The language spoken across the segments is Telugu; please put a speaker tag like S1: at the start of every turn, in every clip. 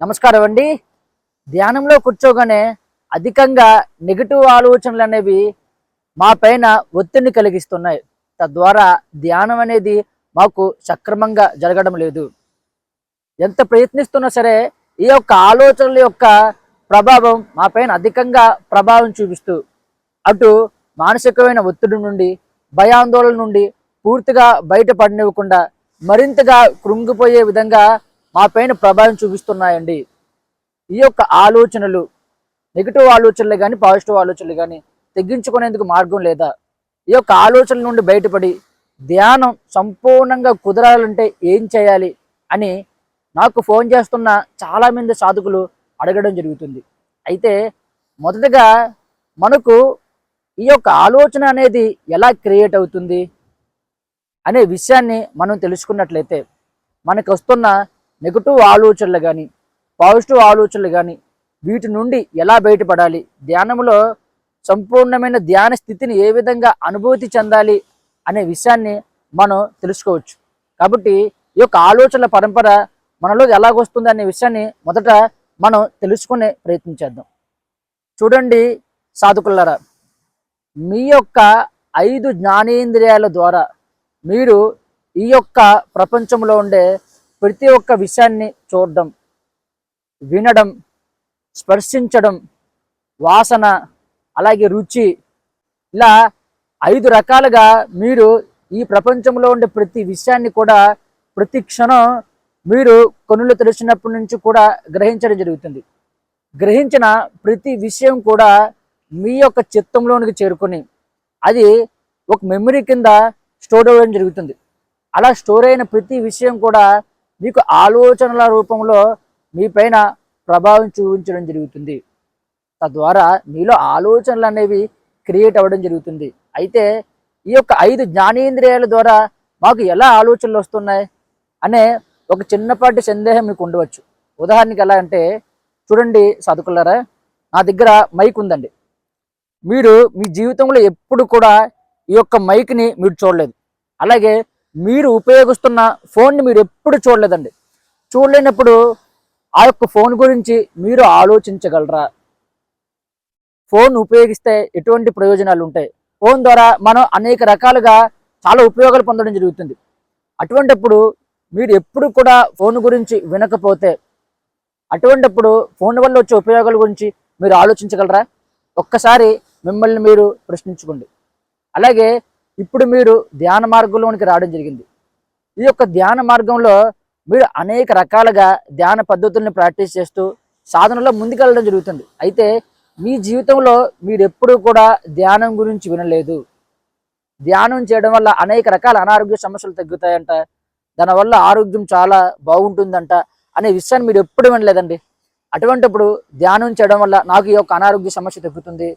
S1: నమస్కారం అండి. ధ్యానంలో కూర్చోగానే అధికంగా నెగిటివ్ ఆలోచనలు అనేవి మా పైన ఒత్తిడిని కలిగిస్తున్నాయి. తద్వారా ధ్యానం అనేది మాకు సక్రమంగా జరగడం లేదు. ఎంత ప్రయత్నిస్తున్నా సరే ఈ యొక్క ఆలోచనల యొక్క ప్రభావం మా పైన అధికంగా ప్రభావం చూపిస్తూ అటు మానసికమైన ఒత్తిడి నుండి, భయాందోళన నుండి పూర్తిగా బయటపడనివ్వకుండా మరింతగా కృంగిపోయే విధంగా మా పైన ప్రభావం చూపిస్తున్నాయండి. ఈ యొక్క ఆలోచనలు, నెగిటివ్ ఆలోచనలు కానీ పాజిటివ్ ఆలోచనలు కానీ తగ్గించుకునేందుకు మార్గం లేదా? ఈ యొక్క ఆలోచనల నుండి బయటపడి ధ్యానం సంపూర్ణంగా కుదరాలంటే ఏం చేయాలి అని నాకు ఫోన్ చేస్తున్న చాలామంది సాధకులు అడగడం జరుగుతుంది. అయితే మొదటగా మనకు ఈ యొక్క ఆలోచన అనేది ఎలా క్రియేట్ అవుతుంది అనే విషయాన్ని మనం తెలుసుకున్నట్లయితే మనకు వస్తున్న నెగటివ్ ఆలోచనలు కానీ పాజిటివ్ ఆలోచనలు కానీ వీటి నుండి ఎలా బయటపడాలి, ధ్యానంలో సంపూర్ణమైన ధ్యాన స్థితిని ఏ విధంగా అనుభూతి చెందాలి అనే విషయాన్ని మనం తెలుసుకోవచ్చు. కాబట్టి ఈ యొక్క ఆలోచనల పరంపర మనలో ఎలాగొస్తుంది అనే విషయాన్ని మొదట మనం తెలుసుకునే ప్రయత్నించేద్దాం. చూడండి సాధకులారా, మీ యొక్క 5 జ్ఞానేంద్రియాల ద్వారా మీరు ఈ యొక్క ప్రపంచంలో ఉండే ప్రతి ఒక్క విషయాన్ని చూడడం, వినడం, స్పర్శించడం, వాసన, అలాగే రుచి, ఇలా 5 రకాలుగా మీరు ఈ ప్రపంచంలో ఉండే ప్రతి విషయాన్ని కూడా ప్రతి క్షణం మీరు కనులు తెరిచినప్పటి నుంచి కూడా గ్రహించడం జరుగుతుంది. గ్రహించిన ప్రతి విషయం కూడా మీ యొక్క చిత్తంలోనికి చేరుకొని అది ఒక మెమరీ కింద స్టోర్ అవ్వడం జరుగుతుంది. అలా స్టోర్ అయిన ప్రతి విషయం కూడా మీకు ఆలోచనల రూపంలో మీ పైన ప్రభావం చూపించడం జరుగుతుంది. తద్వారా మీలో ఆలోచనలు అనేవి క్రియేట్ అవ్వడం జరుగుతుంది. అయితే ఈ యొక్క 5 జ్ఞానేంద్రియాల ద్వారా మాకు ఎలా ఆలోచనలు వస్తున్నాయి అనే ఒక చిన్నపాటి సందేహం మీకు ఉండవచ్చు. ఉదాహరణకి ఎలా అంటే, చూడండి సాధకులారా, నా దగ్గర మైక్ ఉందండి. మీరు మీ జీవితంలో ఎప్పుడు కూడా ఈ యొక్క మైక్ని మీరు చూడలేదు. అలాగే మీరు ఉపయోగిస్తున్న ఫోన్ని మీరు ఎప్పుడు చూడలేదండి. చూడలేనప్పుడు ఆ యొక్క ఫోన్ గురించి మీరు ఆలోచించగలరా? ఫోన్ ఉపయోగిస్తే ఎటువంటి ప్రయోజనాలు ఉంటాయి? ఫోన్ ద్వారా మనం అనేక రకాలుగా చాలా ఉపయోగాలు పొందడం జరుగుతుంది. అటువంటిప్పుడు మీరు ఎప్పుడు కూడా ఫోన్ గురించి వినకపోతే, అటువంటిప్పుడు ఫోన్ వల్ల వచ్చే ఉపయోగాల గురించి మీరు ఆలోచించగలరా? ఒక్కసారి మిమ్మల్ని మీరు ప్రశ్నించుకోండి. అలాగే ఇప్పుడు మీరు ధ్యాన మార్గంలోనికి రావడం జరిగింది. ఈ యొక్క ధ్యాన మార్గంలో మీరు అనేక రకాలుగా ధ్యాన పద్ధతుల్ని ప్రాక్టీస్ చేస్తూ సాధనలో ముందుకెళ్ళడం జరుగుతుంది. అయితే మీ జీవితంలో మీరు ఎప్పుడూ కూడా ధ్యానం గురించి వినలేదు. ధ్యానం చేయడం వల్ల అనేక రకాల అనారోగ్య సమస్యలు తగ్గుతాయంట, దానివల్ల ఆరోగ్యం చాలా బాగుంటుందంట అనే విషయాన్ని మీరు ఎప్పుడు వినలేదండి. అటువంటిప్పుడు ధ్యానం చేయడం వల్ల నాకు ఈ యొక్క అనారోగ్య సమస్య తగ్గుతుంది,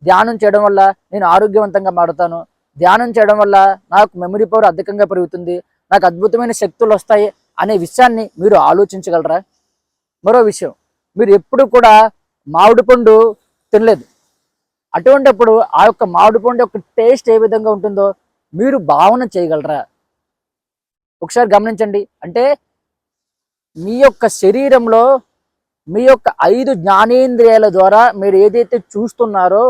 S1: ధ్యానం చేయడం వల్ల నేను ఆరోగ్యవంతంగా మారుతాను, ధ్యానం చేయడం వల్ల నాకు మెమరీ పవర్ అధికంగా పెరుగుతుంది, నాకు అద్భుతమైన శక్తులు వస్తాయి అనే విషయాన్ని మీరు ఆలోచించగలరా? మరో విషయం, మీరు ఎప్పుడు కూడా మామిడి పండు తినలేదు. అటువంటిప్పుడు ఆ యొక్క మామిడి పండు యొక్క టేస్ట్ ఏ విధంగా ఉంటుందో మీరు భావన చేయగలరా? ఒకసారి గమనించండి. అంటే మీ యొక్క శరీరంలో మీ యొక్క 5 జ్ఞానేంద్రియాల ద్వారా మీరు ఏదైతే చూస్తున్నారో,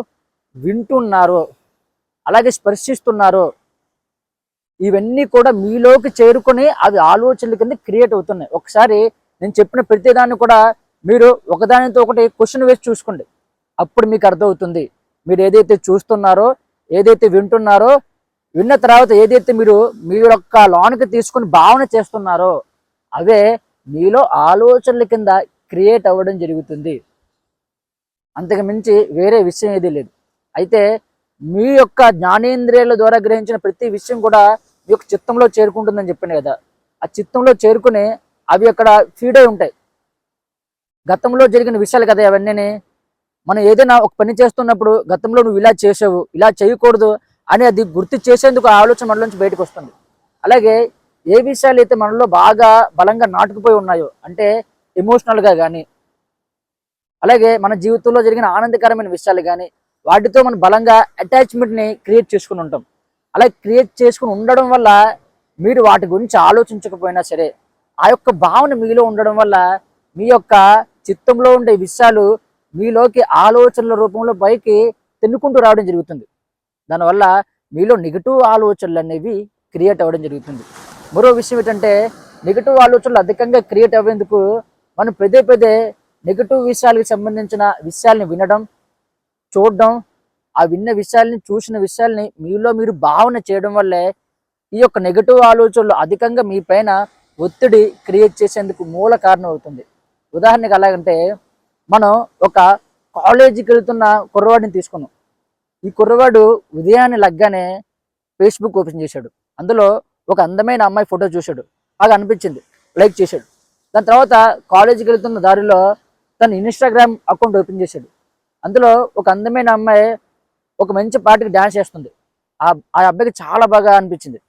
S1: వింటున్నారో, అలాగే స్పర్శిస్తున్నారో, ఇవన్నీ కూడా మీలోకి చేరుకొని అవి ఆలోచనల కింద క్రియేట్ అవుతున్నాయి. ఒకసారి నేను చెప్పిన ప్రతిదాన్ని కూడా మీరు ఒకదానితో ఒకటి క్వశ్చన్ వేసి చూసుకోండి. అప్పుడు మీకు అర్థమవుతుంది. మీరు ఏదైతే చూస్తున్నారో, ఏదైతే వింటున్నారో, విన్న తర్వాత ఏదైతే మీరు మీ యొక్క లోనికి తీసుకుని భావన చేస్తున్నారో అవే మీలో ఆలోచనల కింద క్రియేట్ అవ్వడం జరుగుతుంది. అంతకు మించి వేరే విషయం ఏదీ లేదు. అయితే మీ యొక్క జ్ఞానేంద్రియాల ద్వారా గ్రహించిన ప్రతి విషయం కూడా మీ యొక్క చిత్తంలో చేరుకుంటుందని చెప్పాను కదా. ఆ చిత్తంలో చేరుకుని అవి అక్కడ ఫీడ్ అయి ఉంటాయి. గతంలో జరిగిన విషయాలు కదా అవన్నీ. మనం ఏదైనా ఒక పని చేస్తున్నప్పుడు గతంలో నువ్వు ఇలా చేసావు, ఇలా చేయకూడదు అని అది గుర్తు చేసేందుకు ఆ ఆలోచన మనలోంచి బయటకు వస్తుంది. అలాగే ఏ విషయాలు అయితే మనలో బాగా బలంగా నాటుకుపోయి ఉన్నాయో, అంటే ఎమోషనల్గా కానీ, అలాగే మన జీవితంలో జరిగిన ఆనందకరమైన విషయాలు కానీ, వాటితో మనం బలంగా అటాచ్మెంట్ని క్రియేట్ చేసుకుని ఉంటాం. అలా క్రియేట్ చేసుకుని ఉండడం వల్ల మీరు వాటి గురించి ఆలోచించకపోయినా సరే ఆ యొక్క భావన మీలో ఉండడం వల్ల మీ యొక్క చిత్తంలో ఉండే విషయాలు మీలోకి ఆలోచనల రూపంలో పైకి తెన్నుకుంటూ రావడం జరుగుతుంది. దానివల్ల మీలో నెగిటివ్ ఆలోచనలు అనేవి క్రియేట్ అవ్వడం జరుగుతుంది. మరో విషయం ఏంటంటే, నెగిటివ్ ఆలోచనలు అధికంగా క్రియేట్ అవ్వేందుకు మనం పదే పదే నెగిటివ్ విషయాలకు సంబంధించిన విషయాల్ని వినడం, చూడడం, ఆ విన్న విషయాల్ని, చూసిన విషయాల్ని మీలో మీరు భావన చేయడం వల్లే ఈ యొక్క నెగిటివ్ ఆలోచనలు అధికంగా మీ పైన ఒత్తిడి క్రియేట్ చేసేందుకు మూల కారణం అవుతుంది. ఉదాహరణకి ఎలాగంటే, మనం ఒక కాలేజీకి వెళ్తున్న కుర్రవాడిని తీసుకున్నాం. ఈ కుర్రవాడు ఉదయాన్నే లగ్గానే ఫేస్బుక్ ఓపెన్ చేశాడు. అందులో ఒక అందమైన అమ్మాయి ఫోటో చూశాడు, బాగా అనిపించింది, లైక్ చేశాడు. దాని తర్వాత కాలేజీకి వెళ్తున్న దారిలో తను ఇన్స్టాగ్రామ్ అకౌంట్ ఓపెన్ చేశాడు. అందులో ఒక అందమైన అమ్మాయి ఒక మంచి పాటకి డ్యాన్స్ చేస్తుంది. ఆ అబ్బాయికి చాలా బాగా అనిపించింది.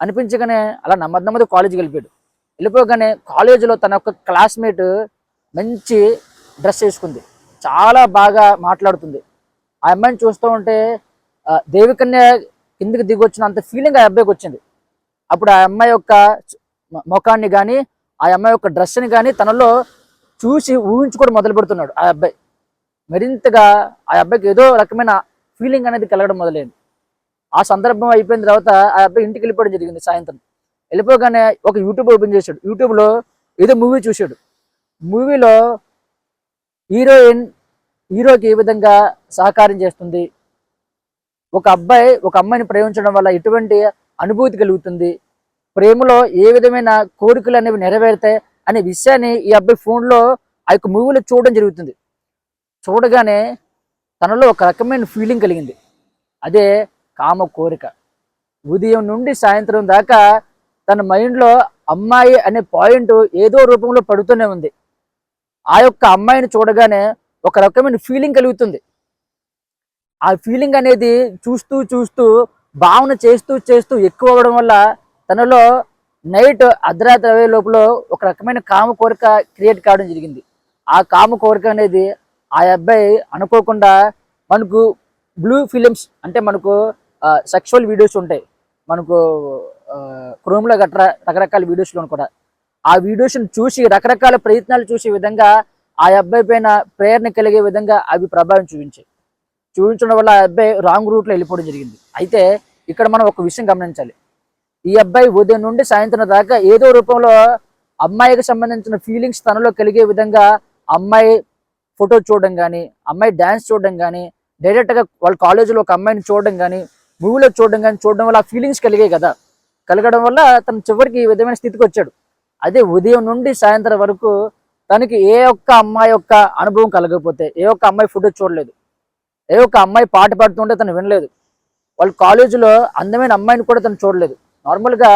S1: అనిపించగానే అలా నెమ్మది కాలేజీకి వెళ్ళిపోగానే కాలేజీలో తన యొక్క క్లాస్మేట్ మంచి డ్రెస్ వేసుకుంది, చాలా బాగా మాట్లాడుతుంది. ఆ అమ్మాయిని చూస్తూ ఉంటే దేవికన్య కిందికి దిగి వచ్చిన అంత ఫీలింగ్ ఆ అబ్బాయికి వచ్చింది. అప్పుడు ఆ అమ్మాయి యొక్క ముఖాన్ని కానీ, ఆ అమ్మాయి యొక్క డ్రెస్ని కానీ తనలో చూసి ఊహించుకోవడం మొదలు పెడుతున్నాడు ఆ అబ్బాయి. మరింతగా ఆ అబ్బాయికి ఏదో రకమైన ఫీలింగ్ అనేది కలగడం మొదలైంది. ఆ సందర్భం అయిపోయిన తర్వాత ఆ అబ్బాయి ఇంటికి వెళ్ళిపోవడం జరిగింది. సాయంత్రం వెళ్ళిపోగానే ఒక యూట్యూబ్ ఓపెన్ చేశాడు. యూట్యూబ్లో ఏదో మూవీ చూశాడు. మూవీలో హీరోకి ఏ విధంగా సహకారం చేస్తుంది, ఒక అబ్బాయి ఒక అమ్మాయిని ప్రేమించడం వల్ల ఎటువంటి అనుభూతి కలుగుతుంది, ప్రేమలో ఏ విధమైన కోరికలు అనేవి నెరవేరుతాయి అనే విషయాన్ని ఈ అబ్బాయి ఫోన్లో ఆ యొక్క మూవీలో చూడడం జరుగుతుంది. చూడగానే తనలో ఒక రకమైన ఫీలింగ్ కలిగింది. అదే కామ కోరిక. ఉదయం నుండి సాయంత్రం దాకా తన మైండ్లో అమ్మాయి అనే పాయింట్ ఏదో రూపంలో పడుతూనే ఉంది. ఆ యొక్క అమ్మాయిని చూడగానే ఒక రకమైన ఫీలింగ్ కలుగుతుంది. ఆ ఫీలింగ్ అనేది చూస్తూ చూస్తూ భావన చేస్తూ చేస్తూ ఎక్కువ అవ్వడం వల్ల తనలో నైట్ అర్ధరాత్రి అయ్యే లోపల ఒక రకమైన కామ కోరిక క్రియేట్ కావడం జరిగింది. ఆ కామ కోరిక అనేది ఆ అబ్బాయి అనుకోకుండా మనకు బ్లూ ఫిలిమ్స్ అంటే మనకు సెక్షువల్ వీడియోస్ ఉంటాయి మనకు క్రోమ్లో గట్రా రకరకాల వీడియోస్లో కూడా, ఆ వీడియోస్ని చూసి రకరకాల ప్రయత్నాలు చూసే విధంగా ఆ అబ్బాయి పైన ప్రేరణ కలిగే విధంగా అవి ప్రభావం చూపించడం వల్ల ఆ అబ్బాయి రాంగ్ రూట్లో వెళ్ళిపోవడం జరిగింది. అయితే ఇక్కడ మనం ఒక విషయం గమనించాలి. ఈ అబ్బాయి ఉదయం నుండి సాయంత్రం దాకా ఏదో రూపంలో అమ్మాయికి సంబంధించిన ఫీలింగ్స్ తనలో కలిగే విధంగా అమ్మాయి ఫోటో చూడడం కానీ, అమ్మాయి డ్యాన్స్ చూడడం కానీ, డైరెక్ట్గా వాళ్ళ కాలేజీలో ఒక అమ్మాయిని చూడడం కానీ, మూవీలో చూడడం వల్ల ఆ ఫీలింగ్స్ కలిగాయి కదా. కలగడం వల్ల తను చివరికి ఈ విధమైన స్థితికి వచ్చాడు. అదే ఉదయం నుండి సాయంత్రం వరకు తనకి ఏ ఒక్క అమ్మాయి యొక్క అనుభవం కలగకపోతే, ఏ ఒక్క అమ్మాయి ఫోటో చూడలేదు, ఏ ఒక్క అమ్మాయి పాట పాడుతుంటే తను వినలేదు, వాళ్ళ కాలేజీలో అందమైన అమ్మాయిని కూడా తను చూడలేదు, నార్మల్గా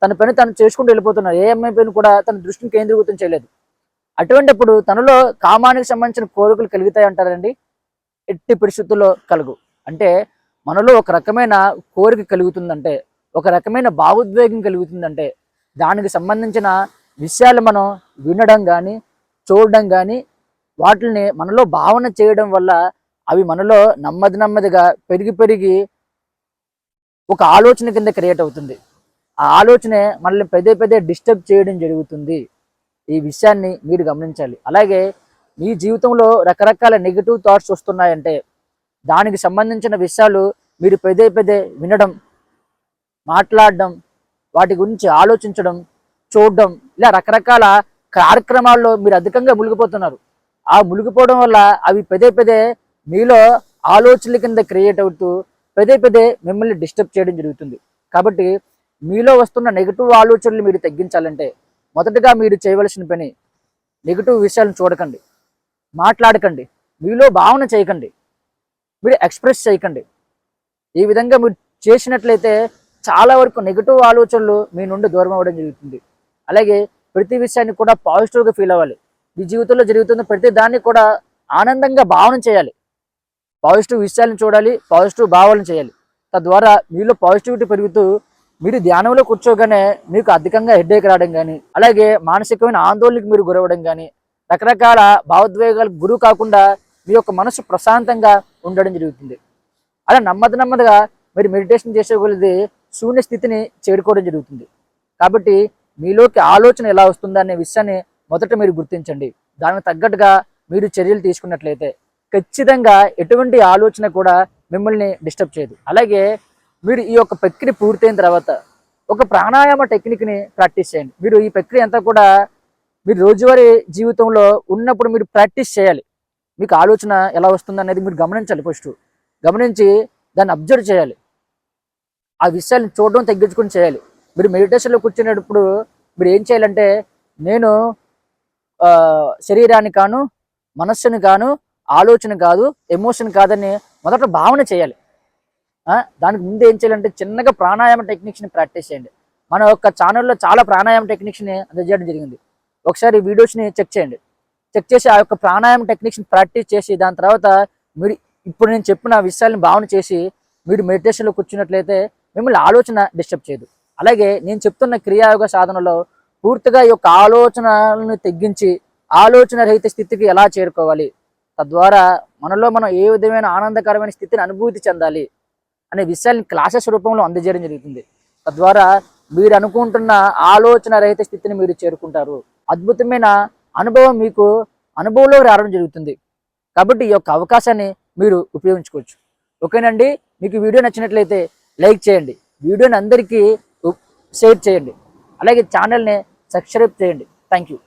S1: తన పని తను చేసుకుంటూ వెళ్ళిపోతున్నారు, ఏ అమ్మాయి పైన కూడా తన దృష్టిని కేంద్రీకృతం చేయలేదు. అటువంటిప్పుడు తనలో కామానికి సంబంధించిన కోరికలు కలుగుతాయి అంటారండి? ఎట్టి పరిస్థితుల్లో కలుగు. అంటే మనలో ఒక రకమైన కోరిక కలుగుతుందంటే, ఒక రకమైన భావోద్వేగం కలుగుతుందంటే దానికి సంబంధించిన విషయాలు మనం వినడం కానీ, చూడడం కానీ, వాటిని మనలో భావన చేయడం వల్ల అవి మనలో నెమ్మదిగా పెరిగి ఒక ఆలోచన కింద క్రియేట్ అవుతుంది. ఆ ఆలోచనే మనల్ని పదే డిస్టర్బ్ చేయడం జరుగుతుంది. ఈ విషయాన్ని మీరు గమనించాలి. అలాగే మీ జీవితంలో రకరకాల నెగిటివ్ థాట్స్ వస్తున్నాయంటే దానికి సంబంధించిన విషయాలు మీరు పదే వినడం, మాట్లాడడం, వాటి గురించి ఆలోచించడం, చూడడం, ఇలా రకరకాల కార్యక్రమాల్లో మీరు అధికంగా మునిగిపోతున్నారు. ఆ మునిగిపోవడం వల్ల అవి పదే మీలో ఆలోచనల కింద క్రియేట్ అవుతూ పదే మిమ్మల్ని డిస్టర్బ్ చేయడం జరుగుతుంది. కాబట్టి మీలో వస్తున్న నెగిటివ్ ఆలోచనలు మీరు తగ్గించాలంటే మొదటగా మీరు చేయవలసిన పని, నెగిటివ్ విషయాలను చూడకండి, మాట్లాడకండి, మీలో భావన చేయకండి, మీరు ఎక్స్ప్రెస్ చేయకండి. ఈ విధంగా మీరు చేసినట్లయితే చాలా వరకు నెగిటివ్ ఆలోచనలు మీ నుండి దూరం అవ్వడం జరుగుతుంది. అలాగే ప్రతి విషయాన్ని కూడా పాజిటివ్గా ఫీల్ అవ్వాలి. మీ జీవితంలో జరుగుతున్న ప్రతి దాన్ని కూడా ఆనందంగా భావన చేయాలి. పాజిటివ్ విషయాలను చూడాలి, పాజిటివ్ భావాలను చేయాలి. తద్వారా మీలో పాజిటివిటీ పెరుగుతూ మీరు ధ్యానంలో కూర్చోగానే మీకు అధికంగా హెడ్ఏక్ రావడం కానీ, అలాగే మానసికమైన ఆందోళనకు మీరు గురవడం కానీ, రకరకాల భావోద్వేగాలకు గురి కాకుండా మీ యొక్క మనసు ప్రశాంతంగా ఉండడం జరుగుతుంది. అలా నెమ్మదిగా మీరు మెడిటేషన్ చేసే కొలది శూన్య స్థితిని చేరుకోవడం జరుగుతుంది. కాబట్టి మీలోకి ఆలోచన ఎలా వస్తుందా అనే విషయాన్ని మొదట మీరు గుర్తించండి. దానికి తగ్గట్టుగా మీరు చర్యలు తీసుకున్నట్లయితే ఖచ్చితంగా ఎటువంటి ఆలోచన కూడా మిమ్మల్ని డిస్టర్బ్ చేయదు. అలాగే మీరు ఈ యొక్క ప్రక్రియ పూర్తయిన తర్వాత ఒక ప్రాణాయామ టెక్నిక్ని ప్రాక్టీస్ చేయండి. మీరు ఈ ప్రక్రియ అంతా కూడా మీరు రోజువారీ జీవితంలో ఉన్నప్పుడు మీరు ప్రాక్టీస్ చేయాలి. మీకు ఆలోచన ఎలా వస్తుంది అనేది మీరు గమనించాలి. ఫస్ట్ గమనించి దాన్ని అబ్జర్వ్ చేయాలి. ఆ విషయాన్ని చూడడం తగ్గించుకొని చేయాలి. మీరు మెడిటేషన్లో కూర్చునేటప్పుడు మీరు ఏం చేయాలంటే, నేను శరీరాన్ని కాను, మనస్సుని కాను, ఆలోచన కాదు, ఎమోషన్ కాదని మొదట భావన చేయాలి. దానికి ముందు ఏం చేయాలంటే చిన్నగా ప్రాణాయామ టెక్నిక్స్ని ప్రాక్టీస్ చేయండి. మన యొక్క ఛానల్లో చాలా ప్రాణాయామ టెక్నిక్స్ని అందజేయడం జరిగింది. ఒకసారి వీడియోస్ని చెక్ చేయండి. చెక్ చేసి ఆ యొక్క ప్రాణాయామ టెక్నిక్స్ని ప్రాక్టీస్ చేసి దాని తర్వాత మీరు ఇప్పుడు నేను చెప్పిన విషయాలను భావన చేసి మీరు మెడిటేషన్లో కూర్చున్నట్లయితే మిమ్మల్ని ఆలోచన డిస్టర్బ్ చేయదు. అలాగే నేను చెప్తున్న క్రియాయోగ సాధనలో పూర్తిగా ఈ యొక్క ఆలోచనలను తగ్గించి ఆలోచన రహిత స్థితికి ఎలా చేరుకోవాలి, తద్వారా మనలో మనం ఏ విధమైన ఆనందకరమైన స్థితిని అనుభూతి చెందాలి అనే విషయాన్ని క్లాసెస్ రూపంలో అందజేయడం జరుగుతుంది. తద్వారా మీరు అనుకుంటున్న ఆలోచన రహిత స్థితిని మీరు చేరుకుంటారు. అద్భుతమైన అనుభవం మీకు అనుభవంలో రావడం జరుగుతుంది. కాబట్టి ఈ యొక్క అవకాశాన్ని మీరు ఉపయోగించుకోవచ్చు. ఓకేనండి. మీకు వీడియో నచ్చినట్లయితే లైక్ చేయండి, వీడియోని అందరికీ షేర్ చేయండి, అలాగే ఛానల్ని సబ్స్క్రైబ్ చేయండి. Thank you.